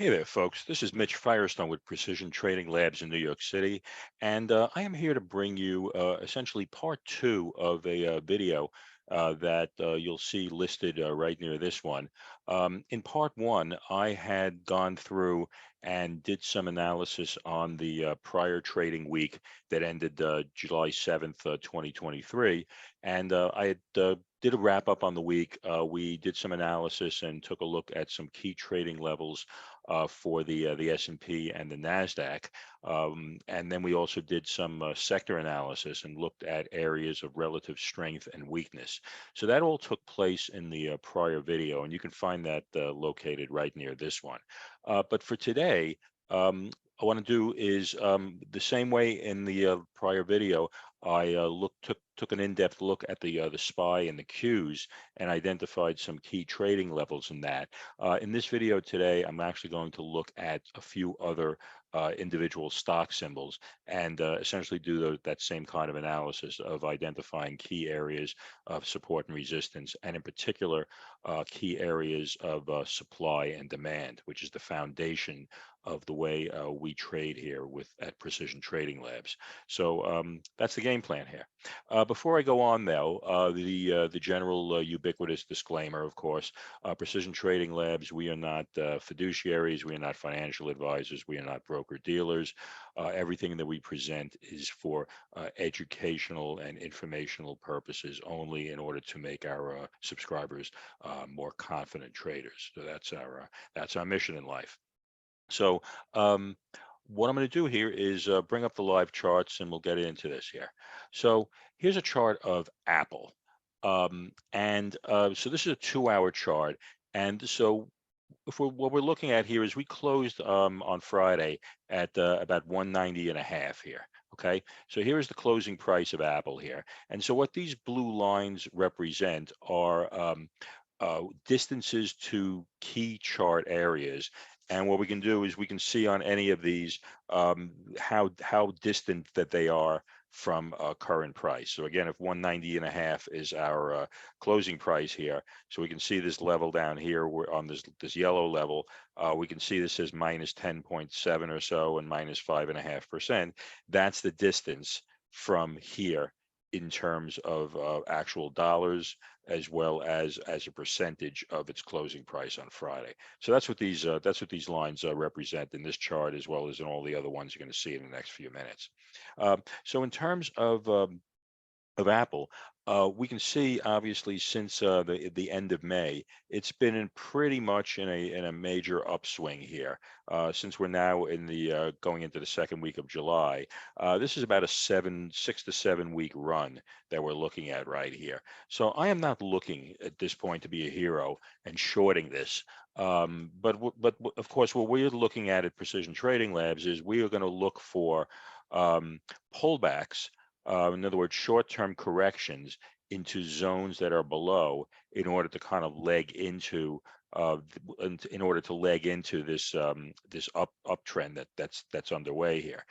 Hey there, folks. This is Mitch Firestone with Precision Trading Labs in New York City, and I am here to bring you essentially part two of a video that you'll see listed right near this one. In part one, I had gone through and did some analysis on the prior trading week that ended July 7th, 2023, and I had did a wrap up on the week. We did some analysis and took a look at some key trading levels for the S&P and the Nasdaq, and then we also did some sector analysis and looked at areas of relative strength and weakness. So that all took place in the prior video, and you can find that located right near this one. But for today, I want to do is the same way in the prior video. I took an in-depth look at the SPY and the Qs and identified some key trading levels in that. In this video today, I'm actually going to look at a few other individual stock symbols and essentially do that same kind of analysis of identifying key areas of support and resistance, and in particular, key areas of supply and demand, which is the foundation of the way we trade here at Precision Trading Labs. So that's the game plan here. Before I go on, though, the general ubiquitous disclaimer, of course, Precision Trading Labs, we are not fiduciaries, we are not financial advisors, we are not broker dealers. Everything that we present is for educational and informational purposes only, in order to make our subscribers more confident traders. So that's our mission in life. So what I'm going to do here is bring up the live charts, and we'll get into this here. So here's a chart of Apple. So this is a 2-hour chart. And so what we're looking at here is we closed on Friday at about 190 and a half here. Okay, so here is the closing price of Apple here. And so what these blue lines represent are distances to key chart areas. And what we can do is we can see on any of these how distant that they are from current price. So again, if 190 and a half is our closing price here, so we can see this level down here. We're on this yellow level. We can see this says minus 10.7 or so and minus 5.5%. That's the distance from here in terms of actual dollars, as well as a percentage of its closing price on Friday. So that's what these lines represent in this chart, as well as in all the other ones you're going to see in the next few minutes. So in terms of Apple, we can see obviously since the end of May, it's been pretty much in a major upswing here. Since we're now in the going into the second week of July, this is about a 6 to 7 week run that we're looking at right here. So I am not looking at this point to be a hero and shorting this. But of course, what we're looking at Precision Trading Labs is we are going to look for pullbacks, in other words, short-term corrections into zones that are below, in order to kind of leg into this this uptrend that's underway here.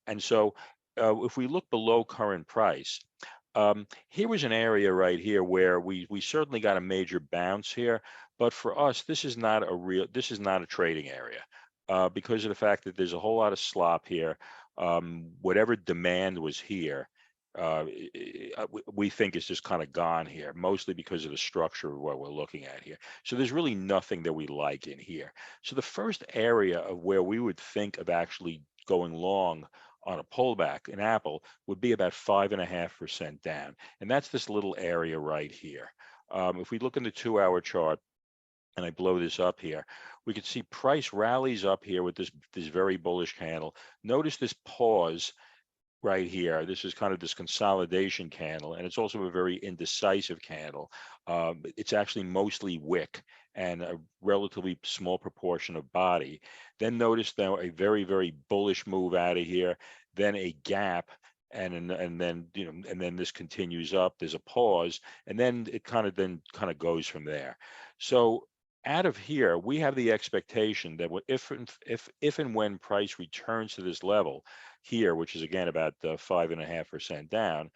And so if we look below current price, here was an area right here where we certainly got a major bounce here, but for us, this is not a trading area, because of the fact that there's a whole lot of slop here. Whatever demand was here, we think is just kind of gone here, mostly because of the structure of what we're looking at here. So there's really nothing that we like in here. So the first area of where we would think of actually going long on a pullback in Apple would be about 5.5% down, and that's this little area right here. If we look in the 2-hour chart, and I blow this up here, we can see price rallies up here with this very bullish candle. Notice this pause right here. This is kind of this consolidation candle, and it's also a very indecisive candle. It's actually mostly wick and a relatively small proportion of body. Then notice now a very bullish move out of here, then a gap, and then this continues up. There's a pause, and then it kind of goes from there. So out of here, we have the expectation that if and when price returns to this level here, which is again about 5.5% down,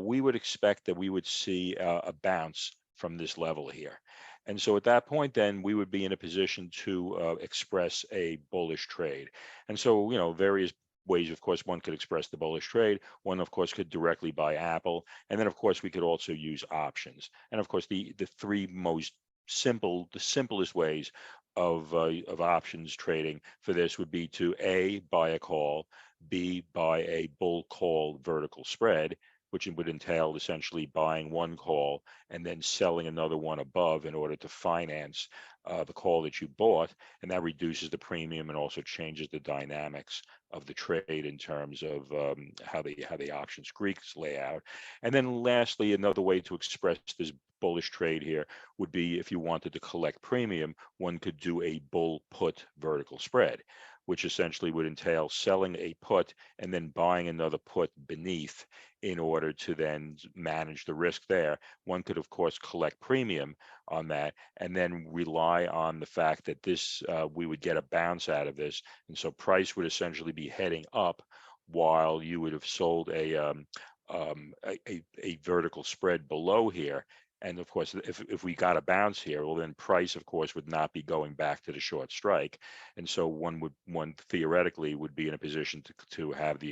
we would expect that we would see a bounce from this level here. And so at that point, then we would be in a position to express a bullish trade. And so, various ways, of course, one could express the bullish trade. One, of course, could directly buy Apple. And then, of course, we could also use options. And of course, the three most the simplest ways of options trading for this would be to A, buy a call, B, buy a bull call vertical spread, which would entail essentially buying one call and then selling another one above in order to finance the call that you bought, and that reduces the premium and also changes the dynamics of the trade in terms of how the options Greeks lay out. And then lastly, another way to express this bullish trade here would be if you wanted to collect premium, one could do a bull put vertical spread, which essentially would entail selling a put and then buying another put beneath in order to then manage the risk there. One could, of course, collect premium on that and then rely on the fact that we would get a bounce out of this. And so price would essentially be heading up while you would have sold a vertical spread below here. And of course, if we got a bounce here, well, then price, of course, would not be going back to the short strike. And so one theoretically would be in a position to have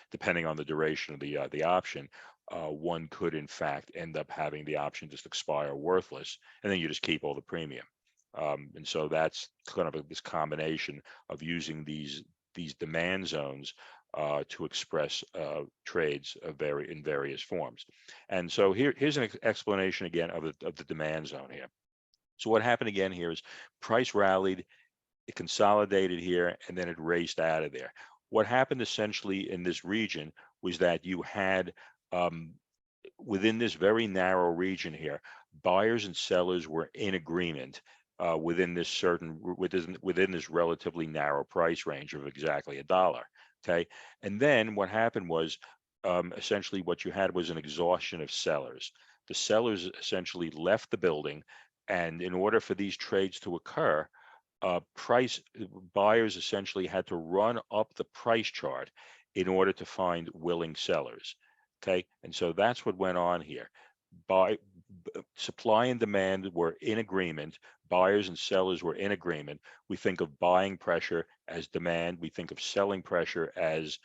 depending on the duration of the option, one could in fact end up having the option just expire worthless, and then you just keep all the premium. And so that's kind of this combination of using these demand zones to express trades in various forms. And so here's an explanation again of the demand zone here. So what happened again here is price rallied, it consolidated here, and then it raced out of there. What happened essentially in this region was that you had within this very narrow region here, buyers and sellers were in agreement within this relatively narrow price range of exactly $1. Okay, and then what happened was essentially what you had was an exhaustion of sellers. The sellers essentially left the building, and in order for these trades to occur, price buyers essentially had to run up the price chart in order to find willing sellers. Okay, and so that's what went on here. Buy, Supply and demand were in agreement. Buyers and sellers were in agreement. We think of buying pressure as demand. We think of selling pressure as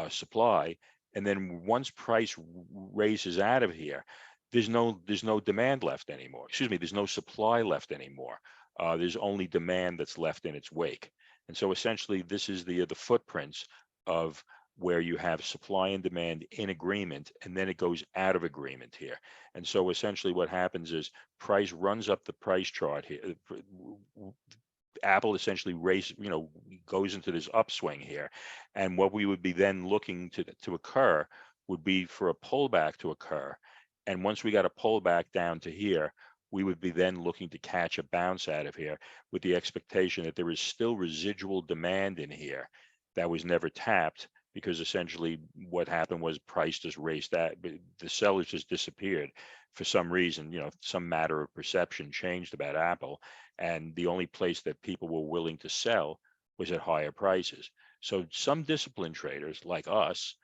supply. And then once price raises out of here, there's no demand left anymore. Excuse me, there's no supply left anymore. There's only demand that's left in its wake. And so essentially, this is the footprints of where you have supply and demand in agreement, and then it goes out of agreement here. And so essentially what happens is price runs up the price chart here. Apple essentially goes into this upswing here. And what we would be then looking to occur would be for a pullback to occur. And once we got a pullback down to here, we would be then looking to catch a bounce out of here with the expectation that there is still residual demand in here that was never tapped, because essentially what happened was price just raced out. The sellers just disappeared for some reason. Some matter of perception changed about Apple, and the only place that people were willing to sell was at higher prices. So some disciplined traders like us,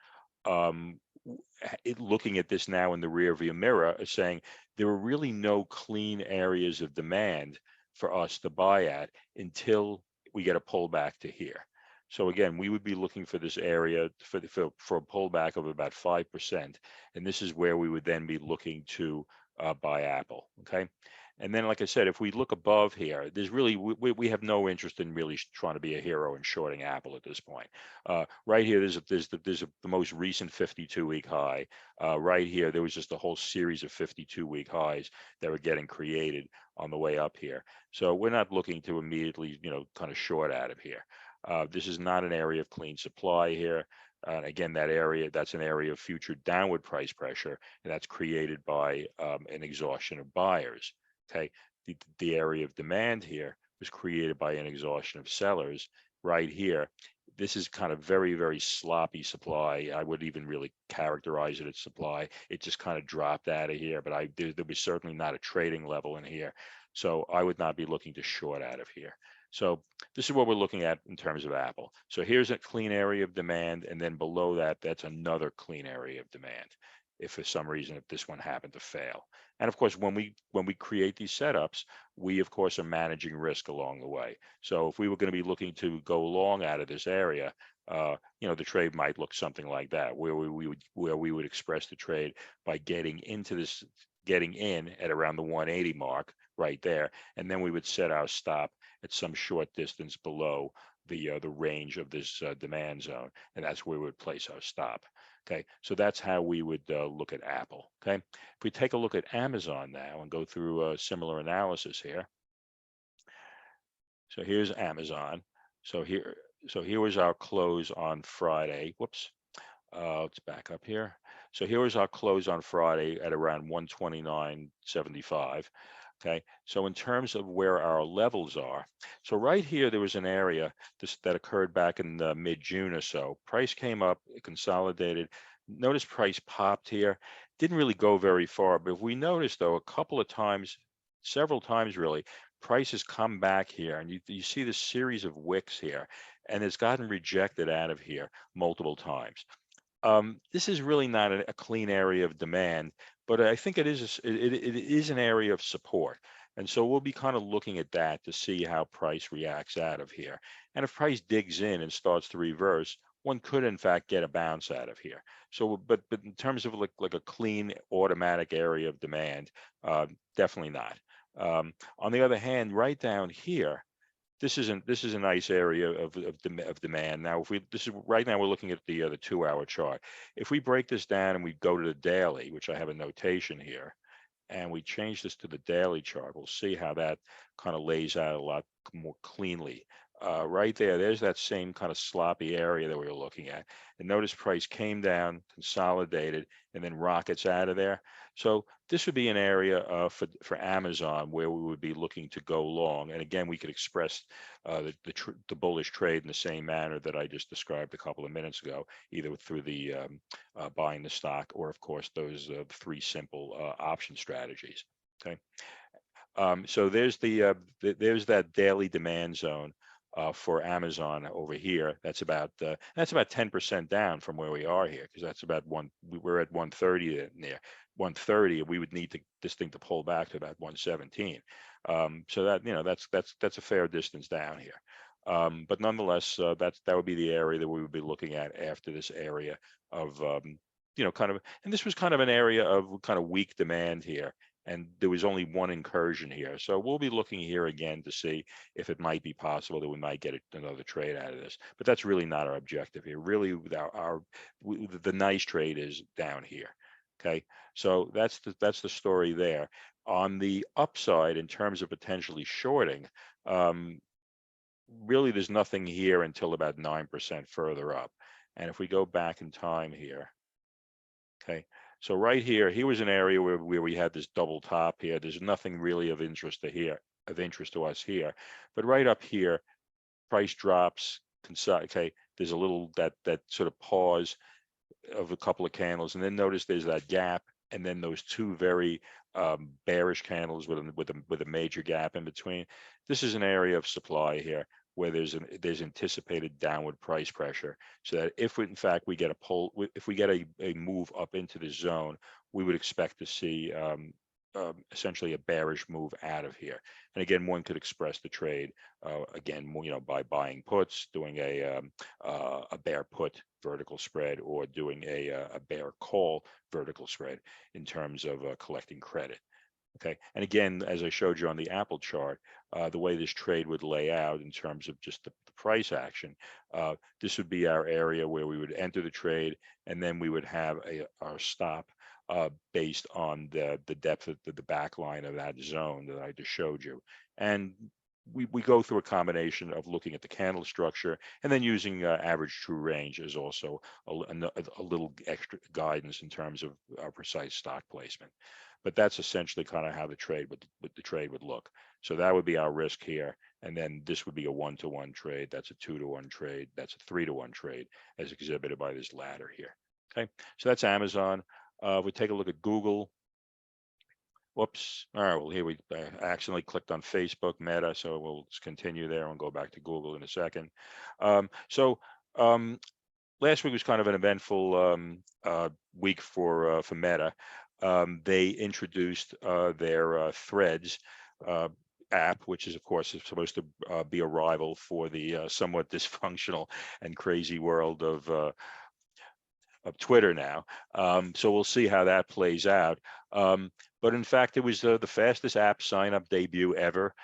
looking at this now in the rear view mirror, are saying there are really no clean areas of demand for us to buy at until we get a pullback to here. So again, we would be looking for this area for a pullback of about 5%, and this is where we would then be looking to buy Apple. Okay, and then like I said, if we look above here, there's really we have no interest in really trying to be a hero and shorting Apple at this point. Right here, there's the most recent 52-week high. Right here, there was just a whole series of 52-week highs that were getting created on the way up here. So we're not looking to immediately kind of short out of here. This is not an area of clean supply here. And again, that's an area of future downward price pressure, and that's created by an exhaustion of buyers. Okay, the area of demand here was created by an exhaustion of sellers. Right here, this is kind of very, very sloppy supply. I would even really characterize it as supply. It just kind of dropped out of here, but there was certainly not a trading level in here. So I would not be looking to short out of here. So this is what we're looking at in terms of Apple. So here's a clean area of demand, and then below that, that's another clean area of demand. if for some reason if this one happened to fail. And of course, when we create these setups, we of course are managing risk along the way. So if we were going to be looking to go long out of this area, the trade might look something like that, where we would express the trade by getting in at around the 180 mark right there, and then we would set our stop at some short distance below the range of this demand zone, and that's where we would place our stop. Okay, so that's how we would look at Apple. Okay, if we take a look at Amazon now and go through a similar analysis here. So here's Amazon. So here was our close on Friday. Whoops. Let's back up here. So here was our close on Friday at around 129.75. Okay, so in terms of where our levels are, so right here there was an area that occurred back in mid-June or so. Price came up, it consolidated. Notice price popped here. Didn't really go very far, but if we notice though, a couple of times, several times really, price has come back here, and you see this series of wicks here, and it's gotten rejected out of here multiple times. This is really not a clean area of demand, but I think it is an area of support. And so we'll be kind of looking at that to see how price reacts out of here. And if price digs in and starts to reverse, one could in fact get a bounce out of here. So, but in terms of like a clean automatic area of demand, definitely not. On the other hand, right down here, this is a nice area of demand. Now, if we this is right now we're looking at the 2-hour chart. If we break this down and we go to the daily, which I have a notation here, and we change this to the daily chart, we'll see how that kind of lays out a lot more cleanly. Right there's that same kind of sloppy area that we were looking at. And notice price came down, consolidated, and then rockets out of there. So this would be an area for Amazon where we would be looking to go long. And again, we could express the bullish trade in the same manner that I just described a couple of minutes ago, either through the buying the stock or, of course, those 3 simple option strategies. Okay. So there's there's that daily demand zone for Amazon over here. That's about 10% down from where we are here, because that's about we're at 130 near 130. We would need this thing to pull back to about 117. So that that's a fair distance down here. But nonetheless, that would be the area that we would be looking at after this area of kind of, and this was kind of an area of kind of weak demand here. And there was only one incursion here. So we'll be looking here again to see if it might be possible that we might get another trade out of this. But that's really not our objective here. Really, the nice trade is down here. Okay, so that's the story there. On the upside, in terms of potentially shorting, really there's nothing here until about 9% further up. And if we go back in time here, okay, so right here was an area where we had this double top here. There's nothing really of interest to us here. But right up here, price drops, okay, there's a little that sort of pause of a couple of candles, and then notice there's that gap, and then those 2 very bearish candles with a major gap in between. This is an area of supply here where there's anticipated downward price pressure, so that if in fact we get if we get a move up into the zone, we would expect to see essentially a bearish move out of here. And again, one could express the trade again, by buying puts, doing a bear put vertical spread, or doing a bear call vertical spread in terms of collecting credit. Okay, and again, as I showed you on the Apple chart, the way this trade would lay out in terms of just the price action, this would be our area where we would enter the trade, and then we would have our stop based on the depth of the back line of that zone that I just showed you. And we go through a combination of looking at the candle structure, and then using average true range as also a little extra guidance in terms of our precise stock placement. But that's essentially kind of how the trade would look. So that would be our risk here, and then this would be a 1-to-1 trade. That's a 2-to-1 trade. That's a 3-to-1 trade, as exhibited by this ladder here. Okay, so that's Amazon. We take a look at Google. Whoops. All right. Well, here we accidentally clicked on Facebook Meta, so we'll just continue there and go back to Google in a second. So last week was kind of an eventful week for Meta. They introduced their Threads app, which is, of course, is supposed to be a rival for the somewhat dysfunctional and crazy world of Twitter now. So we'll see how that plays out. But in fact, it was the fastest app sign-up debut ever.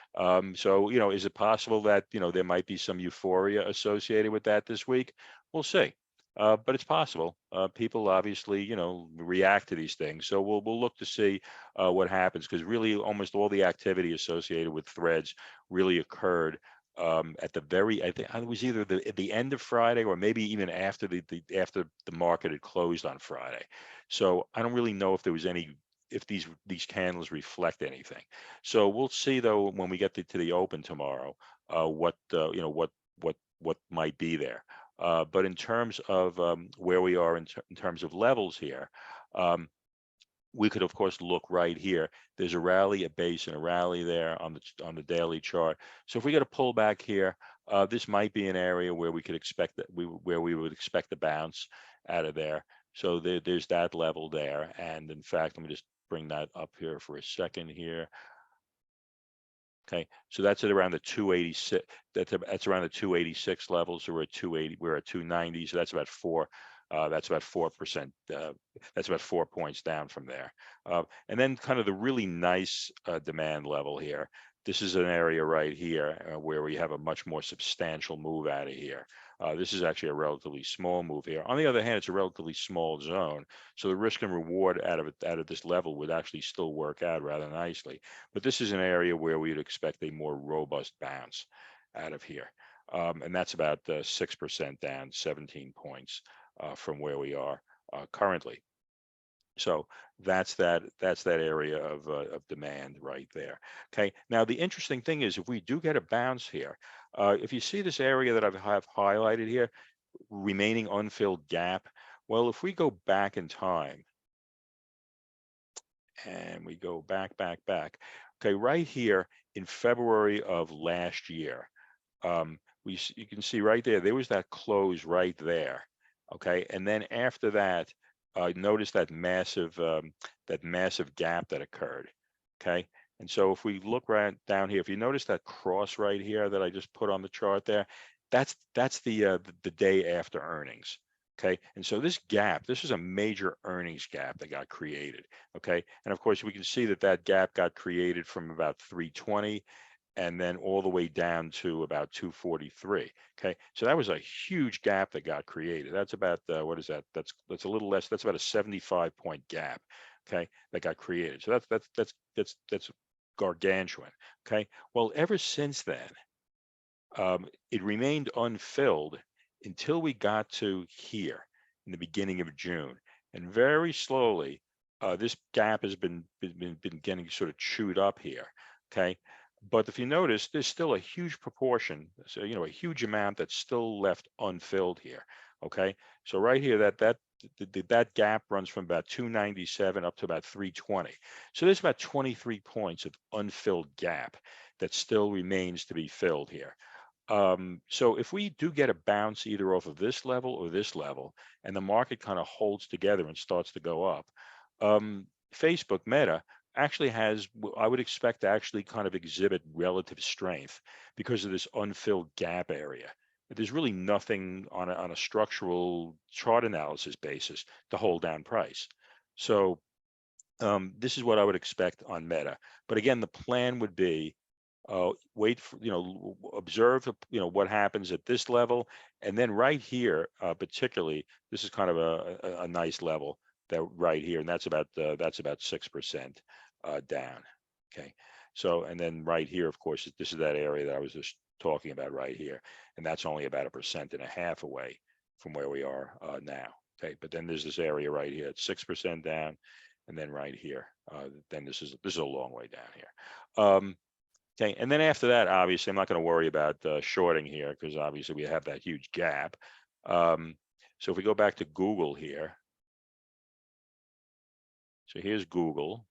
So, is it possible that, there might be some euphoria associated with that this week? We'll see. But it's possible. People obviously, react to these things. So we'll look to see what happens, because really almost all the activity associated with Threads really occurred at the very, I think it was either at the end of Friday or maybe even after after the market had closed on Friday. So I don't really know if there was any, if these candles reflect anything. So we'll see though when we get to the open tomorrow, what what might be there. But in terms of where we are in terms of levels here, we could of course look right here. There's a rally, a base, and a rally there on the daily chart. So if we get a pullback here, this might be an area where we could expect that where we would expect a bounce out of there. So there's that level there. And in fact, let me just bring that up here for a second here. Okay, so that's at around the 286. That's around the 286 levels. So we're at 280. We're at 290. So that's about 4. That's about 4%. That's about 4 points down from there. And then kind of the really nice demand level here. This is an area right here where we have a much more substantial move out of here. This is actually a relatively small move here. On the other hand, it's a relatively small zone. So the risk and reward out of this level would actually still work out rather nicely. But this is an area where we'd expect a more robust bounce out of here. And that's about 6% down, 17 points from where we are currently. So that's that area of demand right there. Okay. Now the interesting thing is, if we do get a bounce here, if you see this area that I have highlighted here, remaining unfilled gap. Well, if we go back in time and we go back, okay, right here in February of last year, you can see right there was that close right there. Okay, and then after that, notice that massive gap that occurred. Okay, and so if we look right down here, if you notice that cross right here that I just put on the chart there, that's the day after earnings. Okay, and so this is a major earnings gap that got created. Okay, and of course we can see that gap got created from about 320 and then all the way down to about 243. Okay, so that was a huge gap that got created. That's about what is that? That's a little less. That's about a 75-point gap. Okay, that got created. So that's gargantuan. Okay, well, ever since then, it remained unfilled until we got to here in the beginning of June, and very slowly, this gap has been getting sort of chewed up here. Okay, but if you notice, there's still a huge proportion, so a huge amount that's still left unfilled here. Okay, so right here, that gap runs from about 297 up to about 320. So there's about 23 points of unfilled gap that still remains to be filled here. So if we do get a bounce either off of this level or this level, and the market kind of holds together and starts to go up, Facebook Meta actually I would expect to actually kind of exhibit relative strength because of this unfilled gap area. There's really nothing on a structural chart analysis basis to hold down price. So this is what I would expect on Meta. But again, the plan would be wait for, observe, what happens at this level. And then right here, particularly, this is kind of a nice level that right here, and that's about 6% down. Okay. So, and then right here, of course, this is that area that I was just talking about right here. And that's only about 1.5% away from where we are now. Okay. But then there's this area right here, it's 6% down. And then right here, then this is a long way down here. Okay, and then after that, obviously, I'm not going to worry about shorting here because obviously we have that huge gap. So if we go back to Google here, so here's Google.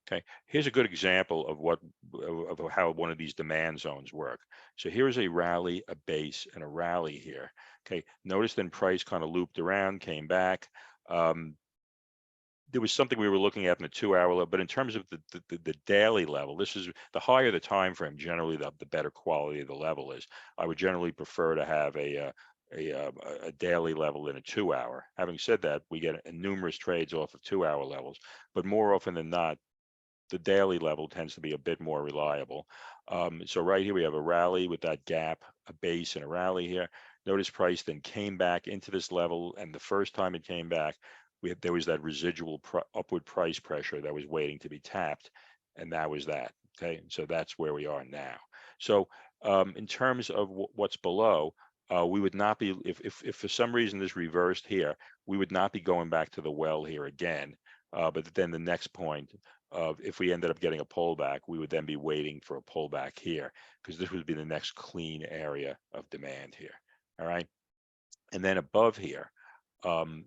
Okay, here's a good example of of how one of these demand zones work. So here's a rally, a base, and a rally here. Okay, notice then price kind of looped around, came back. Um, there was something we were looking at in the 2 hour level, but in terms of the daily level, this is the higher the time frame, generally the better quality of the level is. I would generally prefer to have a daily level than a 2 hour. Having said that, we get numerous trades off of 2 hour levels, but more often than not, the daily level tends to be a bit more reliable. So right here we have a rally with that gap, a base and a rally here. Notice price then came back into this level, and the first time it came back, there was that residual upward price pressure that was waiting to be tapped, and that was that. Okay, so that's where we are now. So in terms of what's below, we would not be, if for some reason this reversed here, we would not be going back to the well here again. But then the next point of, if we ended up getting a pullback, we would then be waiting for a pullback here, because this would be the next clean area of demand here. All right. And then above here, um,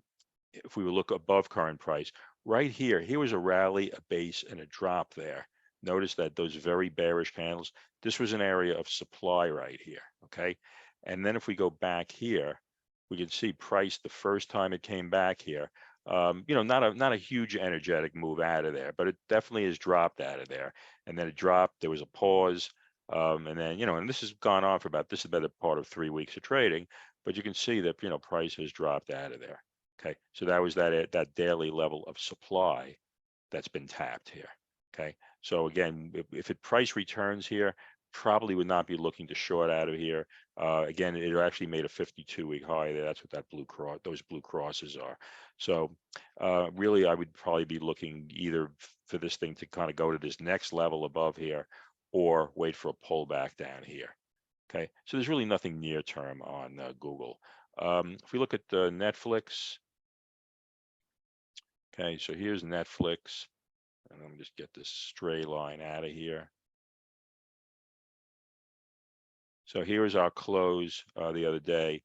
if we look above current price, right here, here was a rally, a base, and a drop there. Notice that those very bearish candles, this was an area of supply right here. Okay. And then if we go back here, we can see price the first time it came back here. Not a huge energetic move out of there, but it definitely has dropped out of there. And then it dropped. There was a pause, and then and this has gone on for this is about a part of 3 weeks of trading. But you can see that price has dropped out of there. Okay, so that was that daily level of supply that's been tapped here. Okay, so again, if it price returns here, probably would not be looking to short out of here. Again, it actually made a 52-week high there. That's what that blue cross, those blue crosses are. So really, I would probably be looking either for this thing to kind of go to this next level above here, or wait for a pullback down here. Okay, so there's really nothing near term on Google. If we look at Netflix, okay, so here's Netflix, and let me just get this stray line out of here. So here is our close the other day.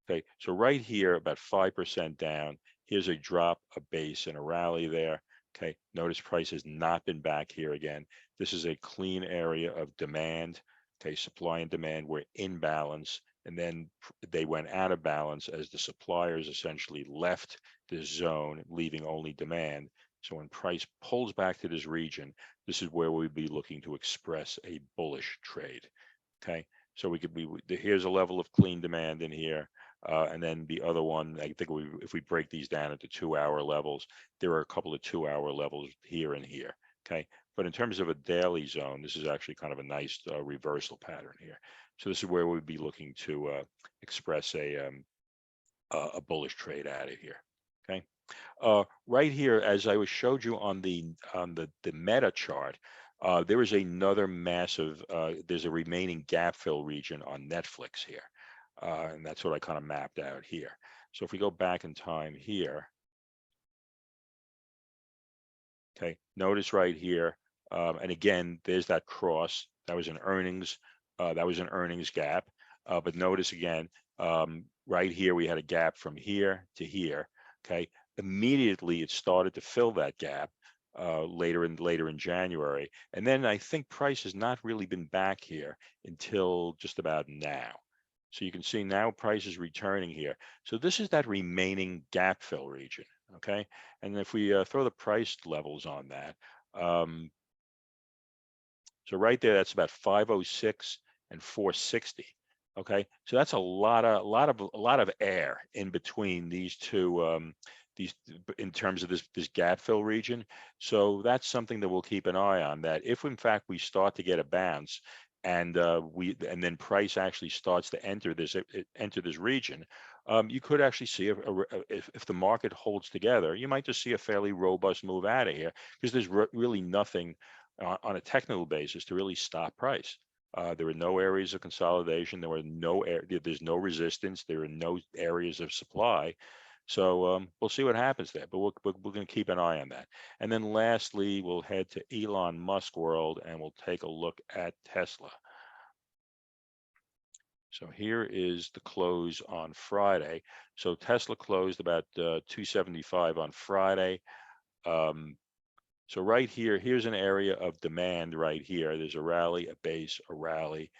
Okay, so right here, about 5% down. Here's a drop, a base, and a rally there. Okay, notice price has not been back here again. This is a clean area of demand. Okay, supply and demand were in balance, and then they went out of balance as the suppliers essentially left this zone, leaving only demand. So when price pulls back to this region, this is where we'd be looking to express a bullish trade. Okay, so here's a level of clean demand in here. And then the other one, I think if we break these down into 2 hour levels, there are a couple of 2 hour levels here and here. Okay, but in terms of a daily zone, this is actually kind of a nice reversal pattern here. So this is where we'd be looking to express a bullish trade out of here. Okay, right here, as I showed you on the meta chart, there is another massive. There's a remaining gap fill region on Netflix here. And that's what I kind of mapped out here. So if we go back in time here, okay, notice right here, and again, there's that cross. That was an earnings. That was an earnings gap. But notice again, right here, we had a gap from here to here. Okay, immediately it started to fill that gap later in January, and then I think price has not really been back here until just about now. So you can see now price is returning here. So this is that remaining gap fill region. Okay, and if we throw the price levels on that, so right there, that's about 506 and 460. Okay, so that's a lot of air in between these two. These in terms of this gap fill region. So that's something that we'll keep an eye on. That if in fact we start to get a bounce, and then price actually starts to enter this region, you could actually see if the market holds together, you might just see a fairly robust move out of here, because there's really nothing on a technical basis to really stop price. There were no areas of consolidation. There's no resistance. There are no areas of supply. So we'll see what happens there, but we're going to keep an eye on that. And then lastly, we'll head to Elon Musk world, and we'll take a look at Tesla. So here is the close on Friday. So Tesla closed about 275 on Friday. So right here, here's an area of demand right here. There's a rally, a base, a rally.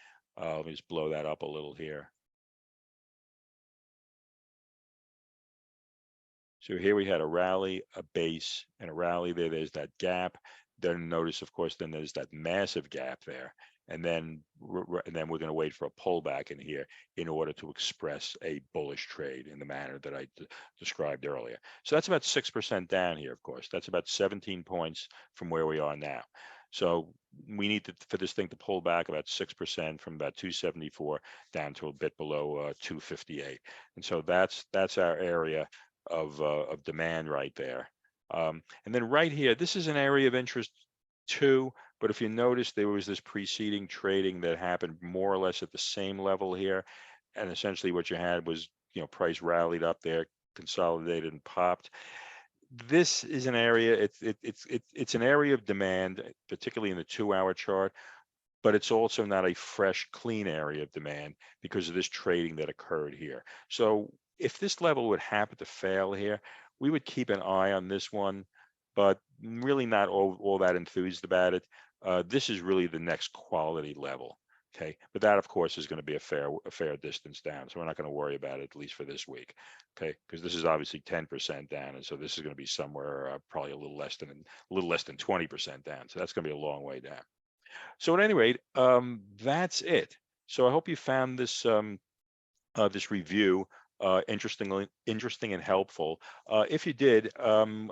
Let me just blow that up a little here. So here we had a rally, a base, and a rally there. There's that gap. Then notice, of course, then there's that massive gap there. And then we're going to wait for a pullback in here in order to express a bullish trade in the manner that I described earlier. So that's about 6% down here, of course. That's about 17 points from where we are now. So we need for this thing to pull back about 6% from about 274 down to a bit below 258. And so that's our area of demand right there. And then right here, this is an area of interest too. But if you notice, there was this preceding trading that happened more or less at the same level here. And essentially what you had was, price rallied up there, consolidated and popped. This is an area, it's an area of demand, particularly in the 2-hour chart, but it's also not a fresh, clean area of demand because of this trading that occurred here. So if this level would happen to fail here, we would keep an eye on this one, but really not all that enthused about it. This is really the next quality level. Okay, but that of course is going to be a fair distance down, so we're not going to worry about it at least for this week. Okay, because this is obviously 10% down, and so this is going to be somewhere probably a little less than 20% down. So that's going to be a long way down. So at any rate, that's it. So I hope you found this review interesting and helpful. If you did,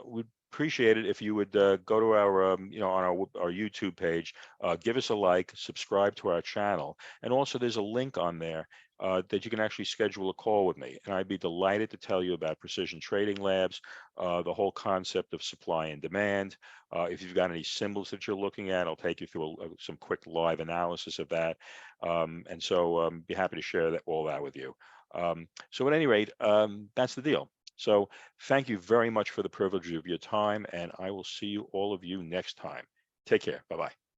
we'd appreciate it if you would go to our on our YouTube page, give us a like, subscribe to our channel, and also there's a link on there that you can actually schedule a call with me, and I'd be delighted to tell you about Precision Trading Labs, the whole concept of supply and demand. If you've got any symbols that you're looking at, I'll take you through some quick live analysis of that, and so be happy to share all that with you. So at any rate, that's the deal. So thank you very much for the privilege of your time, and I will see all of you next time. Take care. Bye-bye.